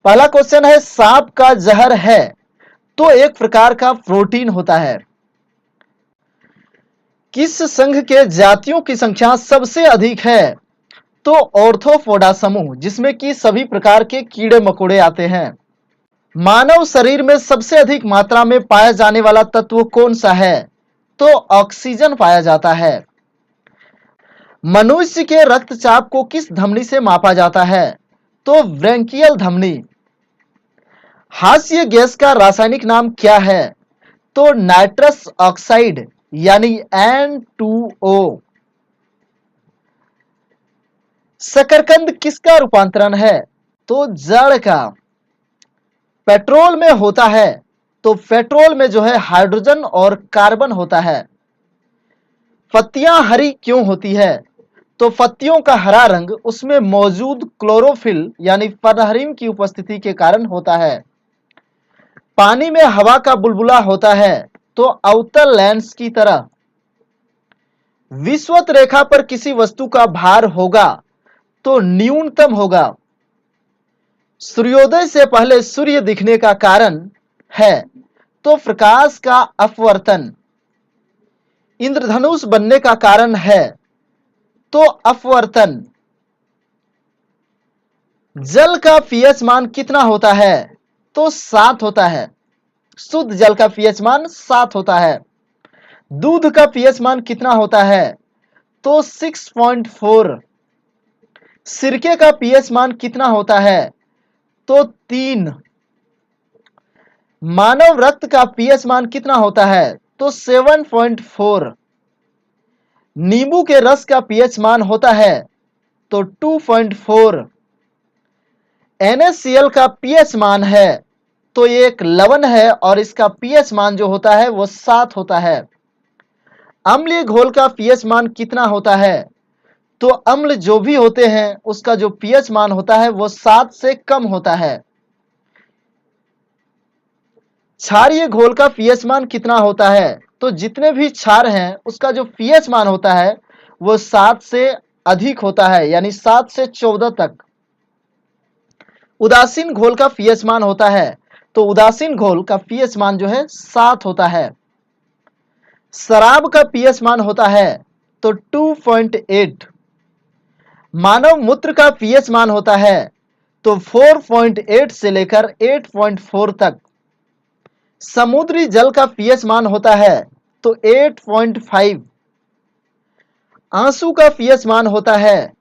पहला क्वेश्चन है, सांप का जहर है तो एक प्रकार का प्रोटीन होता है। किस संघ के जातियों की संख्या सबसे अधिक है? तो ऑर्थोपोडा समूह, जिसमें कि सभी प्रकार के कीड़े मकोड़े आते हैं। मानव शरीर में सबसे अधिक मात्रा में पाया जाने वाला तत्व कौन सा है? तो ऑक्सीजन पाया जाता है। मनुष्य के रक्तचाप को किस धमनी से मापा जाता है? तो ब्रैंकियल धमनी। हास्य गैस का रासायनिक नाम क्या है? तो नाइट्रस ऑक्साइड यानी N2O। शकरकंद किसका रूपांतरण है? तो जड़ का। पेट्रोल में होता है तो पेट्रोल में जो है हाइड्रोजन और कार्बन होता है। पत्तियां हरी क्यों होती है? तो पत्तियों का हरा रंग उसमें मौजूद क्लोरोफिल यानी परागहीन की उपस्थिति के कारण होता है। पानी में हवा का बुलबुला होता है तो अवतल लेंस की तरह। विषुवत रेखा पर किसी वस्तु का भार होगा तो न्यूनतम होगा। सूर्योदय से पहले सूर्य दिखने का कारण है तो प्रकाश का अपवर्तन। इंद्रधनुष बनने का कारण है तो अपवर्तन। जल का पीएच मान कितना होता है? तो 7 होता है। शुद्ध जल का पीएच मान 7 होता है। दूध का पीएच मान कितना होता है? तो 6.4। सिरके का पीएच मान कितना होता है? तो 3। मानव रक्त का पीएच मान कितना होता है? तो 7.4। नींबू के रस का पीएच मान होता है तो 2.4। NaCl का पीएच मान है तो ये एक लवण है और इसका पीएच मान जो होता है वो 7 होता है। अम्लीय घोल का पीएच मान कितना होता है? तो अम्ल जो भी होते हैं उसका जो पीएच मान होता है वो 7 से कम होता है। क्षारीय घोल का पीएच मान कितना होता है? तो जितने भी क्षार हैं उसका जो पीएच मान होता है वो 7 से अधिक होता है, यानी 7 से 14 तक। उदासीन घोल का पीएच मान होता है तो उदासीन घोल का पीएच मान जो है 7 होता है। शराब का पीएच मान होता है तो 2.8। मानव मूत्र का पीएच मान होता है तो 4.8 से लेकर 8.4 तक। समुद्री जल का पीएच मान होता है तो 8.5। आंसू का पीएच मान होता है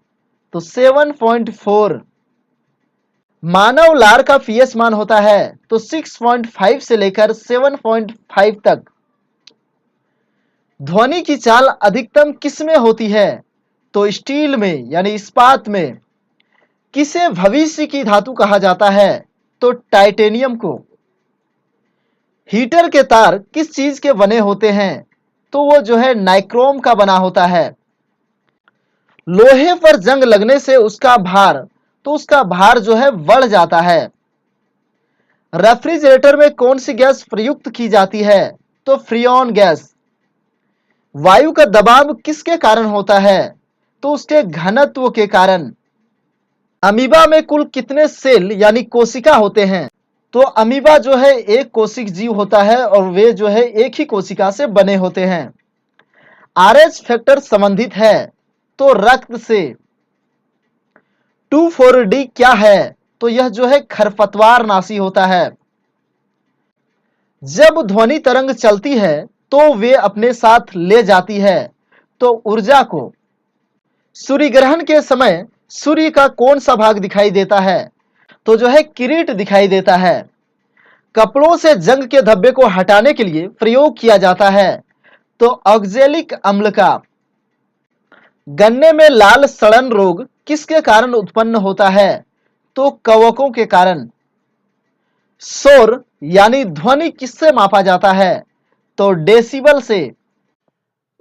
तो 7.4। मानव लार का पीएच मान होता है तो 6.5 से लेकर 7.5 तक। ध्वनि की चाल अधिकतम किस में होती है? तो स्टील में यानी इस्पात में। किसे भविष्य की धातु कहा जाता है? तो टाइटेनियम को। हीटर के तार किस चीज के बने होते हैं? तो वो जो है नाइक्रोम का बना होता है। लोहे पर जंग लगने से उसका भार जो है बढ़ जाता है। रेफ्रिजरेटर में कौन सी गैस प्रयुक्त की जाती है? तो फ्रीऑन गैस। वायु का दबाव किसके कारण होता है? तो उसके घनत्व के कारण। अमीबा में कुल कितने सेल यानी कोशिका होते हैं? तो अमीबा जो है एक कोशिक जीव होता है और वे जो है एक ही कोशिका से बने होते हैं। RH फैक्टर संबंधित है तो रक्त से। 2,4-D क्या है? तो यह जो है खरपतवार नाशी होता है। जब ध्वनि तरंग चलती है तो वे अपने साथ ले जाती है तो ऊर्जा को। सूर्य ग्रहण के समय सूर्य का कौन सा भाग दिखाई देता है? तो जो है किरीट दिखाई देता है। कपड़ों से जंग के धब्बे को हटाने के लिए प्रयोग किया जाता है तो ऑक्जेलिक अम्ल का। गन्ने में लाल सड़न रोग किसके कारण उत्पन्न होता है? तो कवकों के कारण। शोर यानी ध्वनि किससे मापा जाता है? तो डेसिबल से।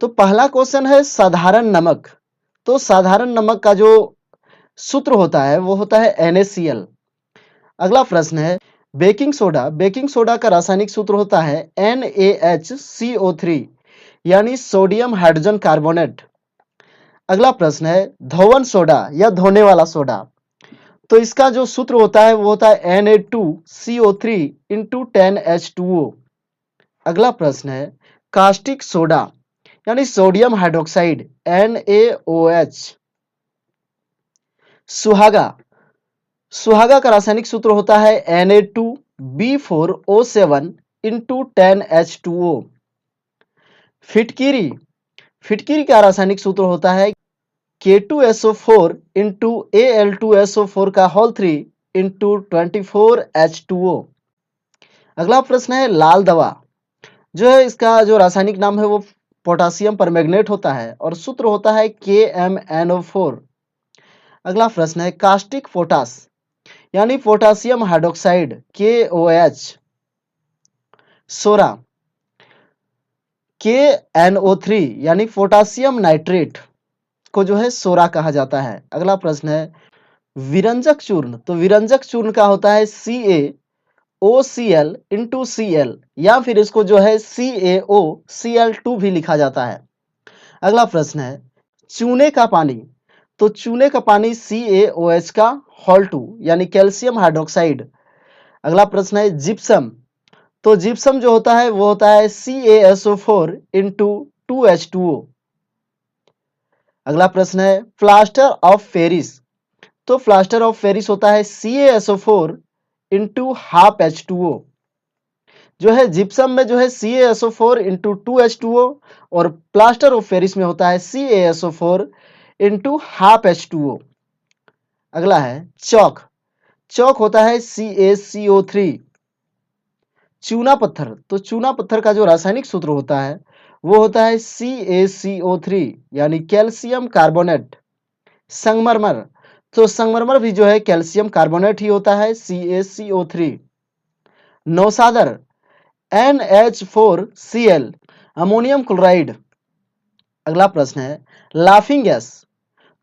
तो पहला क्वेश्चन है साधारण नमक। तो साधारण नमक का जो सूत्र होता है वो होता है NaCl। अगला प्रश्न है बेकिंग सोडा। बेकिंग सोडा का रासायनिक सूत्र होता है NaHCO3 यानी सोडियम हाइड्रोजन कार्बोनेट। अगला प्रश्न है धोवन सोडा या धोने वाला सोडा। तो इसका जो सूत्र होता है वो होता है Na2CO3 इंटू 10H2O। अगला प्रश्न है कास्टिक सोडा यानी सोडियम हाइड्रोक्साइड NaOH। सुहागा, सुहागा का रासायनिक सूत्र होता है Na2B4O7 इंटू 10H2O। फिटकिरी, फिटकिरी का रासायनिक सूत्र होता है K2SO4 इंटू Al2SO4 का होल 3 इंटू 24H2O। अगला प्रश्न है लाल दवा, जो है इसका जो रासायनिक नाम है वो पोटासियम परमैंगनेट होता है और सूत्र होता है KMnO4। अगला प्रश्न है कास्टिक पोटास यानी पोटासियम हाइड्रोक्साइड KOH। सोरा, KNO3 यानी पोटासियम नाइट्रेट को जो है सोरा कहा जाता है। अगला प्रश्न है विरंजक चूर्ण, तो विरंजक चूर्ण का होता है CaOCl इंटू Cl या फिर इसको जो है CaOCl2 भी लिखा जाता है। अगला प्रश्न है चूने का पानी, तो चूने का पानी CaOH का होल 2 यानी कैल्शियम हाइड्रोक्साइड। अगला प्रश्न है जिप्सम, तो जिप्सम जो होता है वो होता है CaSO4 इंटू 2H2O। अगला प्रश्न है प्लास्टर ऑफ पेरिस, तो प्लास्टर ऑफ पेरिस होता है CaSO4 इंटू हाफ H2O। जो है जिप्सम में जो है CaSO4 इंटू 2H2O और प्लास्टर ऑफ पेरिस में होता है CaSO4 इंटू हाफ H2O। अगला है चौक, चौक होता है CaCO3। चूना पत्थर, तो चूना पत्थर का जो रासायनिक सूत्र होता है वो होता है CaCO3 यानी कैल्शियम कार्बोनेट। संगमरमर, तो संगमरमर भी जो है कैल्शियम कार्बोनेट ही होता है CaCO3। नौसादर NH4Cl ammonium chloride. अगला प्रश्न है लाफिंग गैस,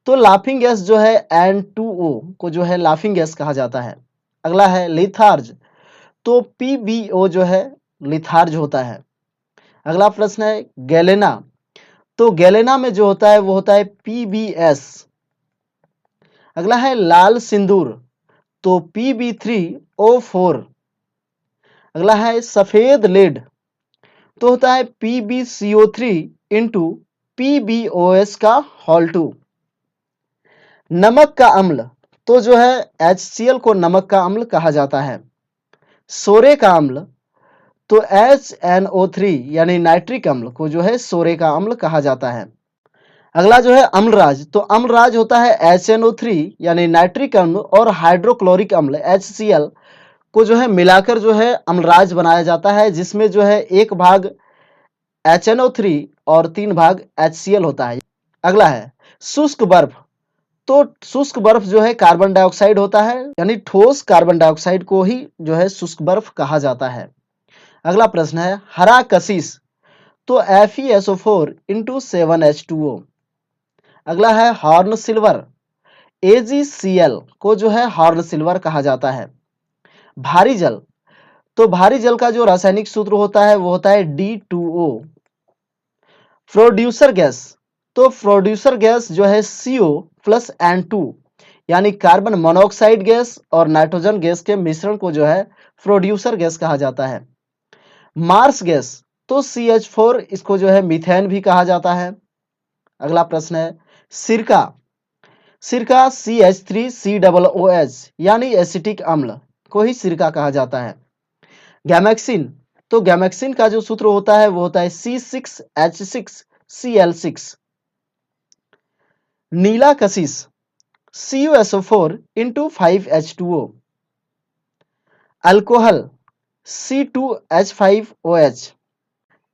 तो लाफिंग गैस जो है N2O को जो है लाफिंग गैस कहा जाता है। अगला है लिथार्ज, तो PbO जो है लिथार्ज होता है। अगला प्रश्न है गैलेना, तो गैलेना में जो होता है वो होता है PbS। अगला है लाल सिंदूर, तो Pb3O4। अगला है सफेद लेड, तो होता है PbCO3 इंटू PbOS का होल 2। नमक का अम्ल, तो जो है HCl को नमक का अम्ल कहा जाता है। सोरे का अम्ल, तो HNO3 यानी नाइट्रिक अम्ल को जो है सोरे का अम्ल कहा जाता है। अगला जो है अम्लराज, तो अम्लराज होता है HNO3 यानी नाइट्रिक अम्ल और हाइड्रोक्लोरिक अम्ल HCl को जो है मिलाकर जो है अम्लराज बनाया जाता है, जिसमें जो है 1 भाग HNO3 और 3 भाग HCl होता है। अगला है शुष्क बर्फ, तो शुष्क बर्फ जो है कार्बन डाइऑक्साइड होता है यानी ठोस कार्बन डाइऑक्साइड को ही जो है शुष्क बर्फ कहा जाता है। अगला प्रश्न है हरा कशिश, तो FeSO4 इंटू 7H2O। अगला है हॉर्न सिल्वर, AgCl को जो है हॉर्न सिल्वर कहा जाता है। भारी जल, तो भारी जल का जो रासायनिक सूत्र होता है वो होता है D2O। प्रोड्यूसर गैस, तो प्रोड्यूसर गैस जो है CO प्लस N2 यानी कार्बन मोनोऑक्साइड गैस और नाइट्रोजन गैस के मिश्रण को जो है प्रोड्यूसर गैस कहा जाता है। मार्स गैस, तो CH4 इसको जो है मीथेन भी कहा जाता है। अगला प्रश्न है सिरका, सिरका CH3COOH यानी एसिटिक अम्ल को ही सिरका कहा जाता है। गैमेक्सिन, तो गैमेक्सिन का जो सूत्र होता है वो होता है C6H6Cl6। नीला कशिश, CuSO4 into 5H2O। Alcohol C2H5OH।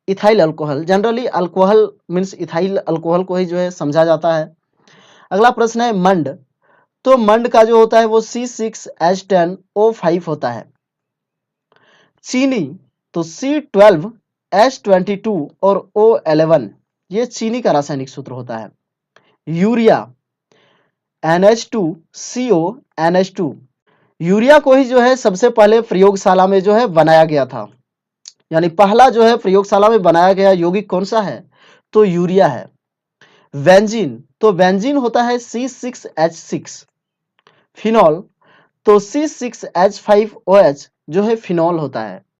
Ethyl alcohol, generally alcohol means ethyl alcohol को ही जो है समझा जाता है। अगला प्रश्न है मंड, तो मंड का जो होता है वो C6H10O5 होता है। चीनी, तो C12H22 और O11 ये चीनी का रासायनिक सूत्र होता है। यूरिया NH2CONH2, यूरिया को ही जो है सबसे पहले प्रयोगशाला में जो है बनाया गया था, यानी पहला जो है प्रयोगशाला में बनाया गया यौगिक कौन सा है, तो यूरिया है। बेंजीन, तो बेंजीन होता है C6H6। फिनॉल, तो C6H5OH जो है फिनॉल होता है।